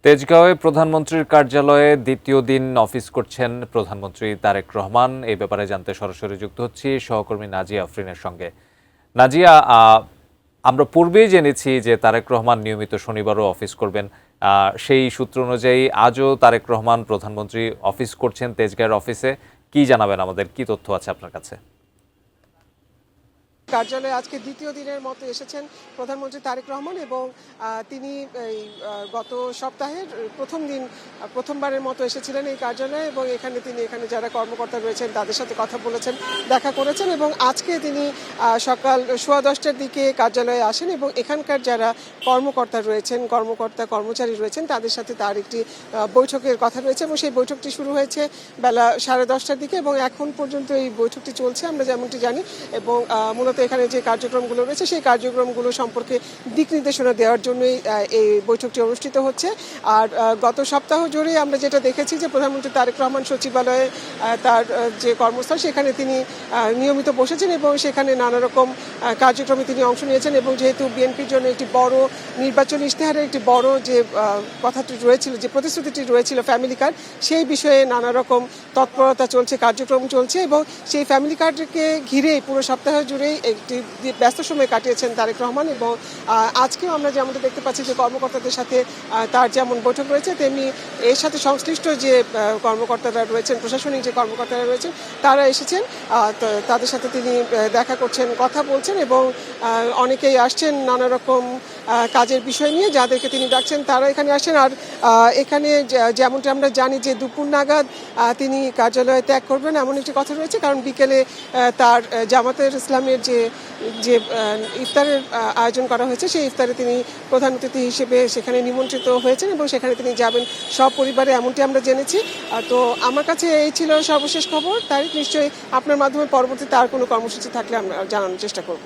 তেজগাঁওয়ে প্রধানমন্ত্রীর কার্যালয়ে দ্বিতীয় দিন অফিস করছেন প্রধানমন্ত্রী তারেক রহমান। এই ব্যাপারে জানতে সরাসরি যুক্ত হচ্ছি সহকর্মী নাজিয়া আফরিনের সঙ্গে। নাজিয়া, আমরা পূর্বেই জেনেছি যে তারেক রহমান নিয়মিত শনিবারও অফিস করবেন। সেই সূত্র অনুযায়ী আজও তারেক রহমান প্রধানমন্ত্রী অফিস করছেন তেজগাঁওয়ের অফিসে। কি জানাবেন আমাদের, কি তথ্য আছে আপনার কাছে? কার্যালয়ে আজকে দ্বিতীয় দিনের মতো এসেছেন প্রধানমন্ত্রী তারেক রহমান এবং তিনি এই গত সপ্তাহের প্রথমবারের মতো এসেছিলেন এই কার্যালয়ে এবং তিনি এখানে যারা কর্মকর্তা রয়েছেন তাদের সাথে কথা বলেছেন, দেখা করেছেন এবং আজকে তিনি সকাল 10:15টার দিকে কার্যালয়ে আসেন এবং এখানকার যারা কর্মচারী রয়েছেন তাদের সাথে তার একটি বৈঠকের কথা রয়েছে এবং সেই বৈঠকটি শুরু হয়েছে বেলা 10:30টার দিকে এবং এখন পর্যন্ত এই বৈঠকটি চলছে আমরা যেমনটি জানি। এবং মূলত এখানে যে কার্যক্রমগুলো রয়েছে সেই কার্যক্রমগুলো সম্পর্কে দিক নির্দেশনা দেওয়ার জন্যই এই বৈঠকটি অনুষ্ঠিত হচ্ছে। আর গত সপ্তাহ জুড়ে আমরা যেটা দেখেছি যে প্রধানমন্ত্রী তারেক রহমান সচিবালয়ে তার যে কর্মস্থল সেখানে তিনি নিয়মিত বসেছেন এবং সেখানে নানা রকম কার্যক্রমে তিনি অংশ নিয়েছেন এবং যেহেতু বিএনপির জন্য একটি বড় নির্বাচনী ইশতেহারের একটি বড় যে কথাটি রয়েছিল, যে প্রতিশ্রুতিটি রয়েছিল ফ্যামিলি কার্ড, সেই বিষয়ে নানা রকম তৎপরতা চলছে, কার্যক্রম চলছে এবং সেই ফ্যামিলি কার্ডকে ঘিরেই পুরো সপ্তাহ জুড়েই একটি ব্যস্ত সময় কাটিয়েছেন তারেক রহমান। এবং আজকেও আমরা যেমনটা দেখতে পাচ্ছি যে কর্মকর্তাদের সাথে তার যেমন বৈঠক রয়েছে তেমনি এর সাথে সংশ্লিষ্ট যে কর্মকর্তারা রয়েছেন, প্রশাসনিক যে কর্মকর্তারা রয়েছেন তারা এসেছেন, তাদের সাথে তিনি দেখা করছেন, কথা বলছেন এবং অনেকেই আসছেন নানা রকম কাজের বিষয় নিয়ে, যাদেরকে তিনি ডাকছেন তারা এখানে আসেন। আর এখানে যেমনটি আমরা জানি যে দুপুর নাগাদ তিনি কার্যালয়ে ত্যাগ করবেন এমন একটি কথা রয়েছে, কারণ বিকেলে তার জামাতের ইসলামের যে ইফতারের আয়োজন করা হয়েছে সেই ইফতারে তিনি প্রধান অতিথি হিসেবে সেখানে নিমন্ত্রিত হয়েছেন এবং সেখানে তিনি যাবেন সপরিবারে, এমনটি আমরা জেনেছি। তো আমার কাছে এই ছিল সর্বশেষ খবর। তারিখ নিশ্চয়ই আপনার মাধ্যমে পরবর্তীতে আর কোনো কর্মসূচি থাকলে আমরা জানানোর চেষ্টা করব।